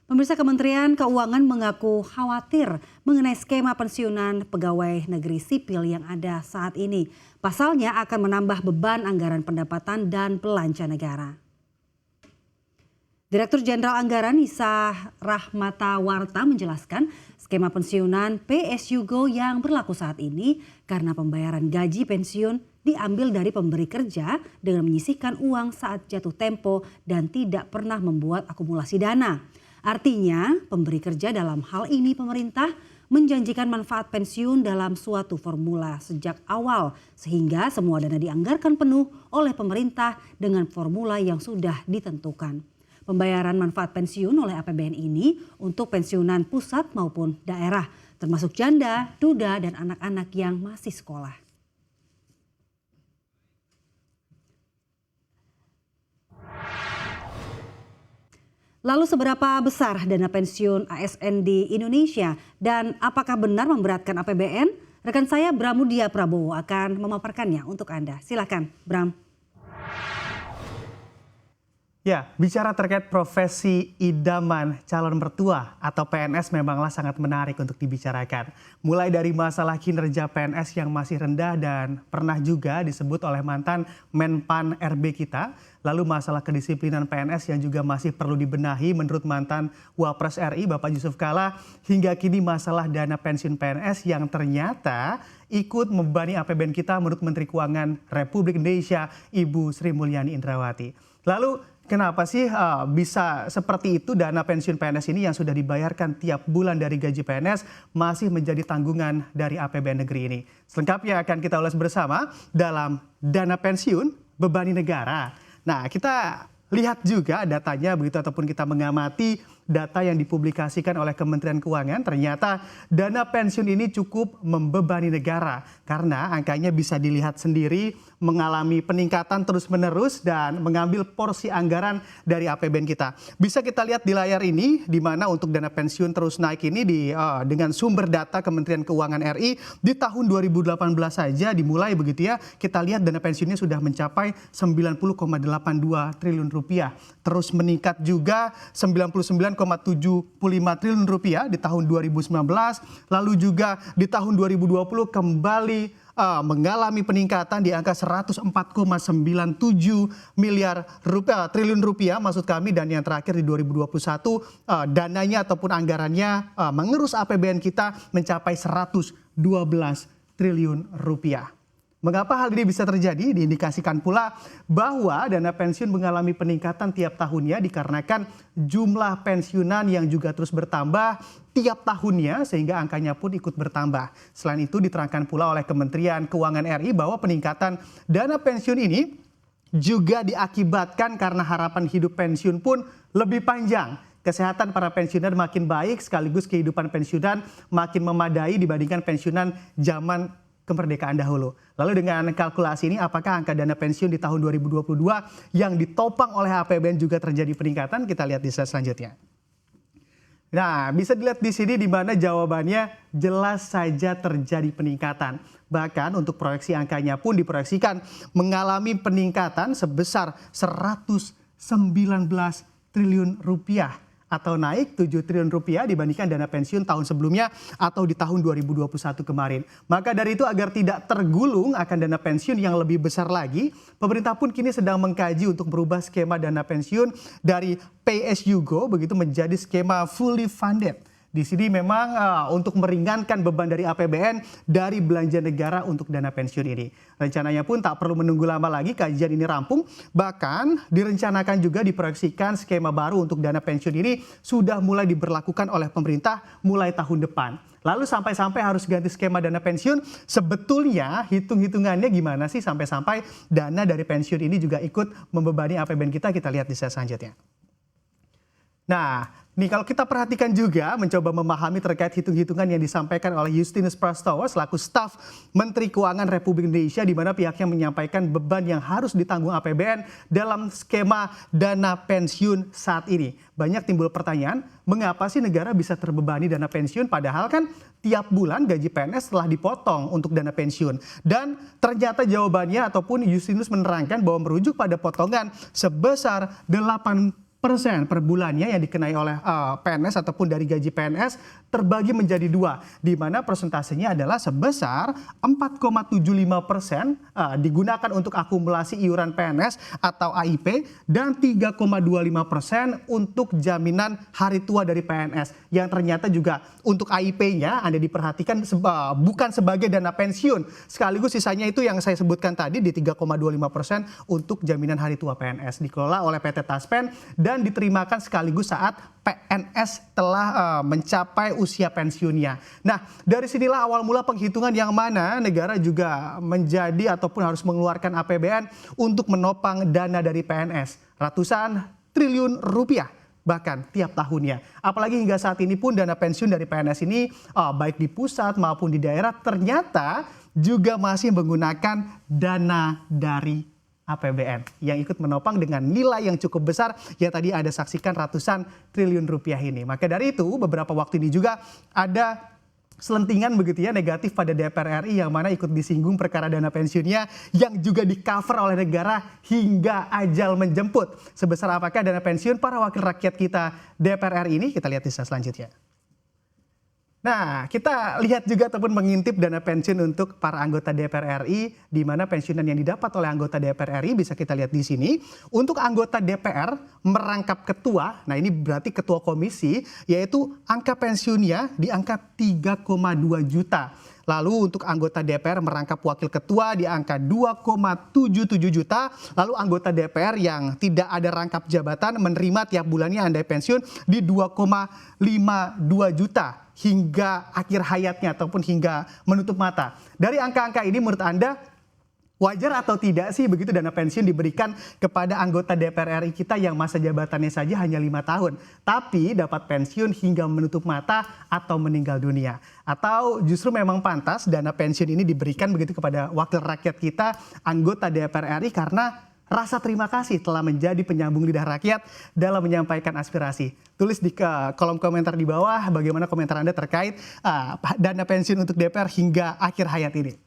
Pemirsa, Kementerian Keuangan mengaku khawatir mengenai skema pensiunan pegawai negeri sipil yang ada saat ini. Pasalnya akan menambah beban anggaran pendapatan dan belanja negara. Direktur Jenderal Anggaran Nisa Rahmatawarta menjelaskan skema pensiunan PSYugo yang berlaku saat ini karena pembayaran gaji pensiun diambil dari pemberi kerja dengan menyisihkan uang saat jatuh tempo dan tidak pernah membuat akumulasi dana. Artinya, pemberi kerja dalam hal ini pemerintah menjanjikan manfaat pensiun dalam suatu formula sejak awal sehingga semua dana dianggarkan penuh oleh pemerintah dengan formula yang sudah ditentukan. Pembayaran manfaat pensiun oleh APBN ini untuk pensiunan pusat maupun daerah, termasuk janda, duda, dan anak-anak yang masih sekolah. Lalu seberapa besar dana pensiun ASN di Indonesia dan apakah benar memberatkan APBN? Rekan saya Bramudia Prabowo akan memaparkannya untuk Anda. Silakan, Bram. Ya, bicara terkait profesi idaman calon mertua atau PNS memanglah sangat menarik untuk dibicarakan. Mulai dari masalah kinerja PNS yang masih rendah dan pernah juga disebut oleh mantan Menpan RB kita. Lalu masalah kedisiplinan PNS yang juga masih perlu dibenahi menurut mantan Wapres RI Bapak Yusuf Kalla. Hingga kini masalah dana pensiun PNS yang ternyata ikut membebani APBN kita menurut Menteri Keuangan Republik Indonesia Ibu Sri Mulyani Indrawati. Lalu kenapa sih bisa seperti itu dana pensiun PNS ini yang sudah dibayarkan tiap bulan dari gaji PNS masih menjadi tanggungan dari APBN negeri ini? Selengkapnya akan kita ulas bersama dalam Dana Pensiun Bebani Negara. Nah, kita lihat juga datanya begitu ataupun kita mengamati data yang dipublikasikan oleh Kementerian Keuangan, ternyata dana pensiun ini cukup membebani negara karena angkanya bisa dilihat sendiri mengalami peningkatan terus-menerus dan mengambil porsi anggaran dari APBN kita. Bisa kita lihat di layar ini di mana untuk dana pensiun terus naik ini dengan sumber data Kementerian Keuangan RI di tahun 2018 saja dimulai begitu ya. Kita lihat dana pensiunnya sudah mencapai 90,82 triliun rupiah. Terus meningkat juga 99,75 triliun rupiah di tahun 2019, lalu juga di tahun 2020 kembali mengalami peningkatan di angka 104,97 triliun rupiah maksud kami, dan yang terakhir di 2021 dananya ataupun anggarannya mengerus APBN kita mencapai 112 triliun rupiah. Mengapa hal ini bisa terjadi? Diindikasikan pula bahwa dana pensiun mengalami peningkatan tiap tahunnya dikarenakan jumlah pensiunan yang juga terus bertambah tiap tahunnya sehingga angkanya pun ikut bertambah. Selain itu diterangkan pula oleh Kementerian Keuangan RI bahwa peningkatan dana pensiun ini juga diakibatkan karena harapan hidup pensiun pun lebih panjang. Kesehatan para pensiunan makin baik sekaligus kehidupan pensiunan makin memadai dibandingkan pensiunan zaman kemerdekaan dahulu. Lalu dengan kalkulasi ini apakah angka dana pensiun di tahun 2022 yang ditopang oleh APBN juga terjadi peningkatan? Kita lihat di slide selanjutnya. Nah, bisa dilihat di sini di mana jawabannya jelas saja terjadi peningkatan. Bahkan untuk proyeksi angkanya pun diproyeksikan mengalami peningkatan sebesar 119 triliun rupiah. Atau naik 7 triliun rupiah dibandingkan dana pensiun tahun sebelumnya atau di tahun 2021 kemarin. Maka dari itu agar tidak tergulung akan dana pensiun yang lebih besar lagi, pemerintah pun kini sedang mengkaji untuk merubah skema dana pensiun dari PSYugo begitu menjadi skema fully funded. Di sini memang untuk meringankan beban dari APBN dari belanja negara untuk dana pensiun ini. Rencananya pun tak perlu menunggu lama lagi kajian ini rampung. Bahkan direncanakan juga diproyeksikan skema baru untuk dana pensiun ini sudah mulai diberlakukan oleh pemerintah mulai tahun depan. Lalu sampai-sampai harus ganti skema dana pensiun, sebetulnya hitung-hitungannya gimana sih sampai-sampai dana dari pensiun ini juga ikut membebani APBN kita? Kita lihat di slide selanjutnya. Nah, nih kalau kita perhatikan juga mencoba memahami terkait hitung-hitungan yang disampaikan oleh Justinus Prastowo selaku staf Menteri Keuangan Republik Indonesia di mana pihaknya menyampaikan beban yang harus ditanggung APBN dalam skema dana pensiun saat ini. Banyak timbul pertanyaan, mengapa sih negara bisa terbebani dana pensiun padahal kan tiap bulan gaji PNS telah dipotong untuk dana pensiun. Dan ternyata jawabannya ataupun Justinus menerangkan bahwa merujuk pada potongan sebesar 8% per bulannya yang dikenai oleh PNS ataupun dari gaji PNS terbagi menjadi dua, di mana persentasenya adalah sebesar 4,75% digunakan untuk akumulasi iuran PNS atau AIP dan 3,25% untuk jaminan hari tua dari PNS yang ternyata juga untuk AIP-nya Anda diperhatikan bukan sebagai dana pensiun, sekaligus sisanya itu yang saya sebutkan tadi di 3,25% untuk jaminan hari tua PNS dikelola oleh PT Taspen dan diterimakan sekaligus saat PNS telah mencapai usia pensiunnya. Nah, dari sinilah awal mula penghitungan yang mana negara juga menjadi ataupun harus mengeluarkan APBN untuk menopang dana dari PNS. Ratusan triliun rupiah bahkan tiap tahunnya. Apalagi hingga saat ini pun dana pensiun dari PNS ini baik di pusat maupun di daerah ternyata juga masih menggunakan dana dari APBN yang ikut menopang dengan nilai yang cukup besar yang tadi Anda saksikan ratusan triliun rupiah ini. Maka dari itu beberapa waktu ini juga ada selentingan begitu ya negatif pada DPR RI yang mana ikut disinggung perkara dana pensiunnya yang juga di-cover oleh negara hingga ajal menjemput. Sebesar apakah dana pensiun para wakil rakyat kita DPR RI ini? Kita lihat di slide selanjutnya. Nah, kita lihat juga ataupun mengintip dana pensiun untuk para anggota DPR RI, di mana pensiunan yang didapat oleh anggota DPR RI bisa kita lihat di sini. Untuk anggota DPR merangkap ketua, nah ini berarti ketua komisi, yaitu angka pensiunnya di angka 3,2 juta. Lalu untuk anggota DPR merangkap wakil ketua di angka 2,77 juta. Lalu anggota DPR yang tidak ada rangkap jabatan menerima tiap bulannya andai pensiun di 2,52 juta hingga akhir hayatnya ataupun hingga menutup mata. Dari angka-angka ini menurut Anda wajar atau tidak sih begitu dana pensiun diberikan kepada anggota DPR RI kita yang masa jabatannya saja hanya 5 tahun. Tapi dapat pensiun hingga menutup mata atau meninggal dunia. Atau justru memang pantas dana pensiun ini diberikan begitu kepada wakil rakyat kita anggota DPR RI karena rasa terima kasih telah menjadi penyambung lidah rakyat dalam menyampaikan aspirasi. Tulis di kolom komentar di bawah bagaimana komentar Anda terkait dana pensiun untuk DPR hingga akhir hayat ini.